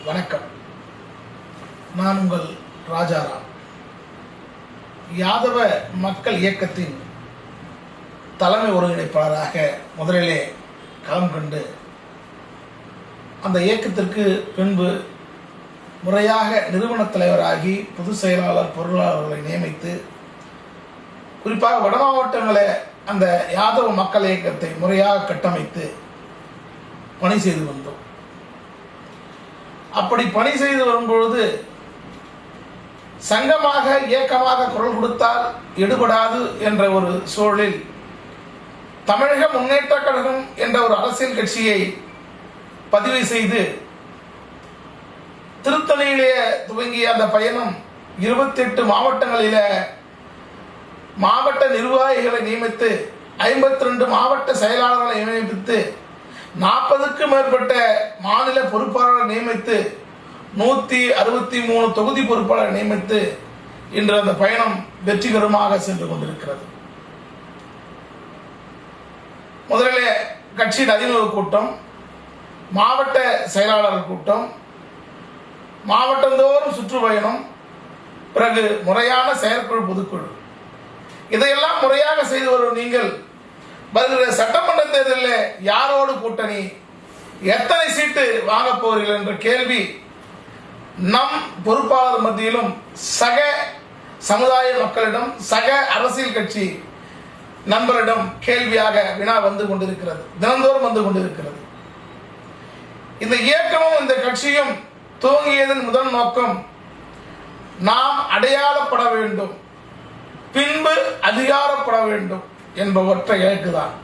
வணக்கம். நான் உங்கள் ராஜாராம். யாதவ மக்கள் இயக்கத்தின் தலைமை ஒருங்கிணைப்பாளராக முதலிலே களம் கண்டு அந்த இயக்கத்திற்கு பின்பு முறையாக நிறுவன தலைவராகி பொதுச் செயலாளர் பொருளாளர்களை நியமித்து குறிப்பாக வட மாவட்டங்களை அந்த யாதவ மக்கள் இயக்கத்தை முறையாக கட்டமைத்து பணி செய்து வந்தோம். அப்படி பணி செய்து வரும்பொழுது சங்கமாக இயக்கமாக குரல் கொடுத்தால் எடுபடாது என்ற ஒரு சூழலில் தமிழக முன்னேற்ற கழகம் என்ற ஒரு அரசியல் கட்சியை பதிவு செய்து திருத்தணியிலே துவங்கிய அந்த பயணம் 28 மாவட்டங்களில மாவட்ட நிர்வாகிகளை நியமித்து 52 மாவட்ட செயலாளர்களை நியமித்து 40க்கும் மேற்பட்ட மாநில பொறுப்பாளர்களை நியமித்து 163 தொகுதி பொறுப்பாளரை நியமித்து இன்று அந்த பயணம் வெற்றிகரமாக சென்று கொண்டிருக்கிறது. முதலிலே கட்சியின் அறிமுக கூட்டம், மாவட்ட செயலாளர் கூட்டம், மாவட்டந்தோறும் சுற்றுப்பயணம், பிறகு முறையான செயற்குழு பொதுக்குழு, இதையெல்லாம் முறையாக செய்து வரும் நீங்கள் வருகிற சட்டமன்ற தேர்தலில் யாரோடு கூட்டணி, எத்தனை சீட்டு வாங்க போகிறீர்கள் என்ற கேள்வி நம் பொறுப்பாளர் மத்தியிலும் சக சமுதாய மக்களிடம் சக அரசியல் கட்சி நண்பரிடம் கேள்வியாக வினா வந்து கொண்டிருக்கிறது, தினந்தோறும் வந்து கொண்டிருக்கிறது. இந்த இயக்கமும் இந்த கட்சியும் துவங்கியதன் முதல் நோக்கம் நாம் அடையாளப்பட வேண்டும், பின்பு அதிகாரப்பட வேண்டும் என்ப ஒற்றை இலக்குதான்.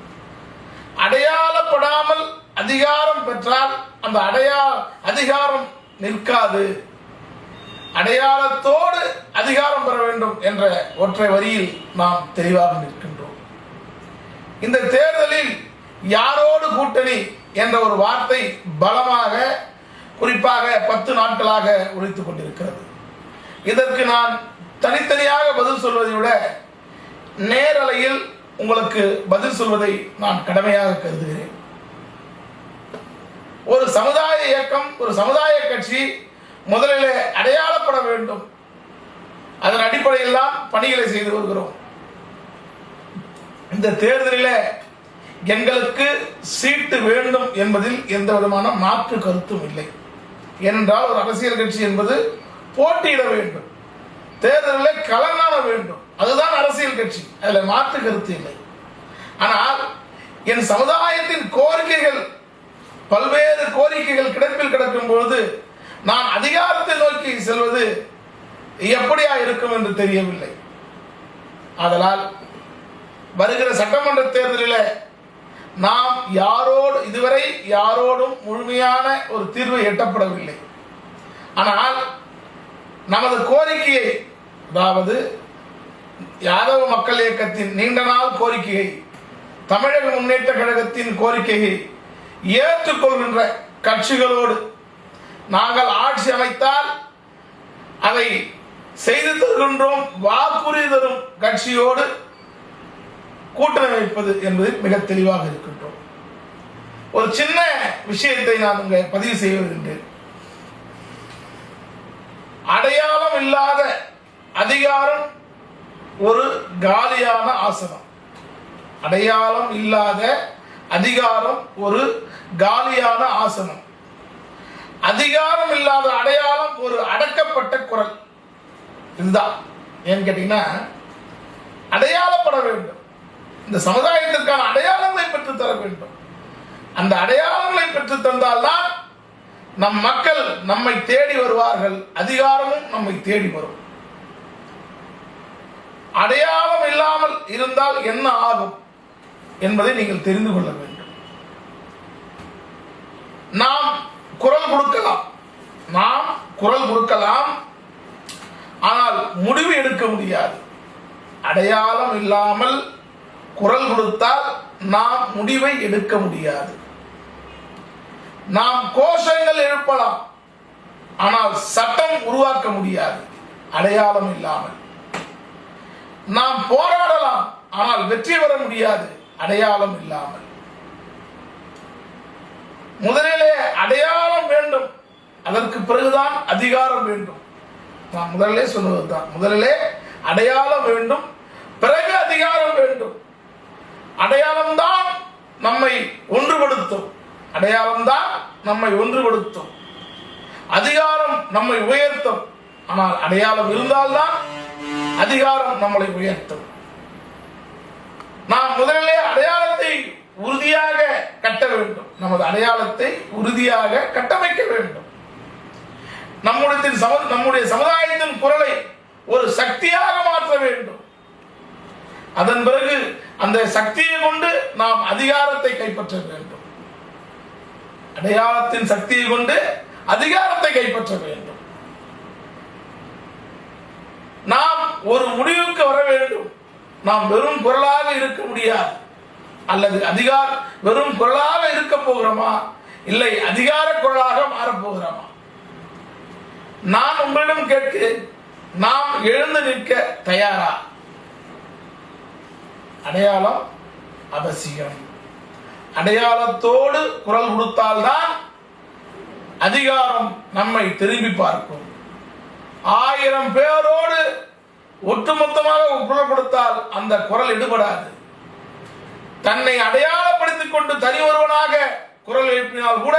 அடையாளப்படாமல் அதிகாரம் பெற்றால் அந்த அதிகாரம் நிற்காது. அடையாளத்தோடு அதிகாரம் பெற வேண்டும் என்ற ஒற்றை வரியில் நாம் தெளிவாக நிற்கின்றோம். இந்த தேர்தலில் யாரோடு கூட்டணி என்ற ஒரு வார்த்தை பலமாக குறிப்பாக 10 நாட்களாக ஒலித்துக் கொண்டிருக்கிறது. இதற்கு நான் தனித்தனியாக பதில் சொல்வதை விட நேரலையில் உங்களுக்கு பதில் சொல்வதை நான் கடமையாக கருதுகிறேன். ஒரு சமுதாய இயக்கம், ஒரு சமுதாய கட்சி முதலில் அடையாளப்பட வேண்டும். அதன் அடிப்படையில் தான் பணிகளை செய்து வருகிறோம். இந்த தேர்தலில் எங்களுக்கு சீட்டு வேண்டும் என்பதில் எந்த விதமான மாற்று கருத்தும் இல்லை. ஏனென்றால் ஒரு அரசியல் கட்சி என்பது போட்டியிட வேண்டும், தேர்தலில் களங்காண வேண்டும், அதுதான் அரசியல் கட்சி, அதில் மாற்று கருத்து இல்லை. ஆனால் என் சமுதாயத்தின் கோரிக்கைகள், பல்வேறு கோரிக்கைகள் கிடப்பில் கிடக்கும் பொழுது நான் அதிகாரத்தை நோக்கி செல்வது எப்படியா இருக்கும் என்று தெரியவில்லை. ஆதலால் வருகிற சட்டமன்ற தேர்தலில் நாம் இதுவரை யாரோடும் முழுமையான ஒரு தீர்வு எட்டப்படவில்லை. ஆனால் நமது கோரிக்கையை, அதாவது யாதவ மக்கள் இயக்கத்தின் நீண்ட நாள் கோரிக்கையை, தமிழக முன்னேற்ற கழகத்தின் கோரிக்கையை ஏற்றுக்கொள்கின்ற கட்சிகளோடு நாங்கள் ஆட்சி அமைத்தால் அதை செய்து தருகின்றோம் வாக்குறுதி தரும் கட்சியோடு கூட்டணி வைப்பது என்பதில் மிக தெளிவாக இருக்கின்றோம். ஒரு சின்ன விஷயத்தை நான் இங்கே பதிவு செய்ய வருகின்றேன். அடையாளம் இல்லாத அதிகாரம் ஒரு காலியான ஆசனம். அடையாளம் இல்லாத அதிகாரம் ஒரு காலியான ஆசனம். அதிகாரம் இல்லாத அடையாளம் ஒரு அடக்கப்பட்ட குரல். இதுதான் ஏன்னு கேட்டீங்கன்னா, அடையாளப்பட வேண்டும். இந்த சமுதாயத்திற்கான அடையாளங்களை பெற்று தர வேண்டும். அந்த அடையாளங்களை பெற்று தந்தால்தான் நம் மக்கள் நம்மை தேடி வருவார்கள், அதிகாரமும் நம்மை தேடி வரும். அடையாளம் இல்லாமல் இருந்தால் என்ன ஆகும் என்பதை நீங்கள் தெரிந்து கொள்ள வேண்டும். நாம் குரல் கொடுக்கலாம், ஆனால் முடிவு எடுக்க முடியாது. அடையாளம் இல்லாமல் குரல் கொடுத்தால் நாம் முடிவை எடுக்க முடியாது. நாம் கோஷங்கள் எழுப்பலாம், ஆனால் சட்டம் உருவாக்க முடியாது அடையாளம் இல்லாமல். நாம் போராடலாம், ஆனால் வெற்றி பெற முடியாது அடையாளம் இல்லாமல். முதலிலே அடையாளம் வேண்டும் அதற்கு பிறகுதான் அதிகாரம் வேண்டும். நான் முதலிலே சொன்னதுதான். முதலிலே அடையாளம் வேண்டும், பிறகு அதிகாரம் வேண்டும். அடையாளம்தான் நம்மை ஒன்றுபடுத்தும். அடையாளம்தான் நம்மை ஒன்றுபடுத்தும். அதிகாரம் நம்மை உயர்த்தும். ஆனால் அடையாளம் இருந்தால்தான் அதிகாரம் நம்மளை உயர்த்தும். நாம் முதலிலே அடையாளத்தை உறுதியாக கட்ட வேண்டும். நமது அடையாளத்தை உறுதியாக கட்டமைக்க வேண்டும். நம்முடைய சமுதாயத்தின் குரலை ஒரு சக்தியாக மாற்ற வேண்டும். அதன் பிறகு அந்த சக்தியை கொண்டு நாம் அதிகாரத்தை கைப்பற்ற வேண்டும். அடையாளத்தின் சக்தியை கொண்டு அதிகாரத்தை கைப்பற்ற வேண்டும். நாம் ஒரு முடிவுக்கு வர வேண்டும். நாம் வெறும் குரலாக இருக்க முடியாது. அல்லது வெறும் குரலாக இருக்க போகிறோமா, இல்லை அதிகார குரலாக மாறப்போகிறோமா? நான் உங்களிடம் கேட்க, நாம் எழுந்து நிற்க தயாரா? அடையாளம் அவசியம். அடையாளத்தோடு குரல் கொடுத்தால்தான் அதிகாரம் நம்மை திரும்பி பார்க்கும். 1000 பேரோடு ஒட்டுமொத்தமாக குரல் கொடுத்தால் அந்த குரல் எடுபடாது. தன்னை அடையாளப்படுத்திக் கொண்டு தனி ஒருவனாக குரல் எழுப்பினால் கூட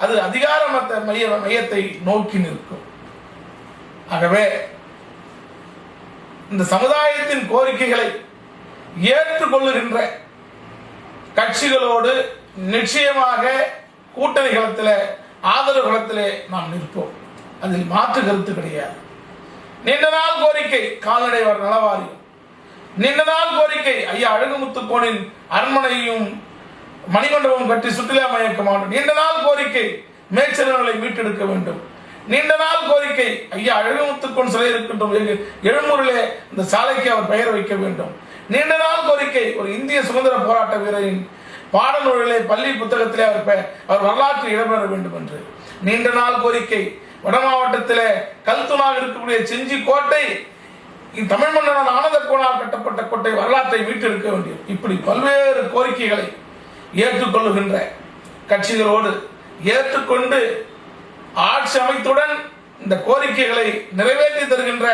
அது அதிகாரமற்ற மையத்தை நோக்கி நிற்கும். ஆகவே இந்த சமுதாயத்தின் கோரிக்கைகளை ஏற்றுக்கொள்ளுகின்ற கட்சிகளோடு நிச்சயமாக கூட்டணி களத்தில், ஆதரவு களத்திலே நாம் நிற்போம். அதில் மாற்று கருத்து கிடையாது. நீண்ட நாள் கோரிக்கை கால்நடை நலவாரியம், நீண்ட நாள் கோரிக்கை ஐயா அழகுமுத்துக்கோனின் அரண்மனையும் மணிமண்டபம் கட்டி சுற்றுலா மையக்கமான நீண்ட நாள் கோரிக்கை மேய்ச்சல்களை மீட்டெடுக்க வேண்டும். நீண்ட நாள் கோரிக்கை ஐயா அழகுமுத்துக்கோன் சிலை இருக்கின்றோம் எழும்பூரிலே இந்த சாலைக்கு அவர் பெயர் வைக்க வேண்டும். நீண்ட நாள் கோரிக்கை ஒரு இந்திய சுதந்திர போராட்ட வீரரின் பாடநூலிலே பள்ளி புத்தகத்திலே அவர் வரலாற்று இடம்பெற வேண்டும் என்று. நீண்ட நாள் கோரிக்கை வட மாவட்டத்திலே கல்துணாக இருக்கக்கூடிய செஞ்சி கோட்டை தமிழ் மன்னன் ஆனந்த கோணால் கட்டப்பட்ட கோட்டை வரலாற்றை மீட்டெடுக்க வேண்டும். இப்படி பல்வேறு கோரிக்கைகளை ஏற்றுக்கொள்ளுகின்ற கட்சிகளோடு ஏற்றுக்கொண்டு ஆட்சி அமைத்துடன் இந்த கோரிக்கைகளை நிறைவேற்றி தருகின்ற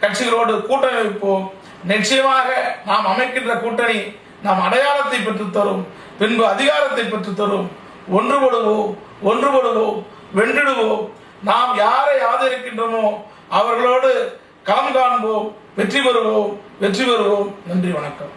கட்சிகளோடு கூட்டணி வைப்போம். நிச்சயமாக நாம் அமைக்கின்ற கூட்டணி நாம் அடையாளத்தை பெற்றுத் தரும், பின்பு அதிகாரத்தை பெற்றுத் தரும். ஒன்றுபடுவோம், வென்றிடுவோம். நாம் யாரை ஆதரிக்கின்றோமோ அவர்களோடு களம் காண்போம், வெற்றி பெறுவோம். நன்றி, வணக்கம்.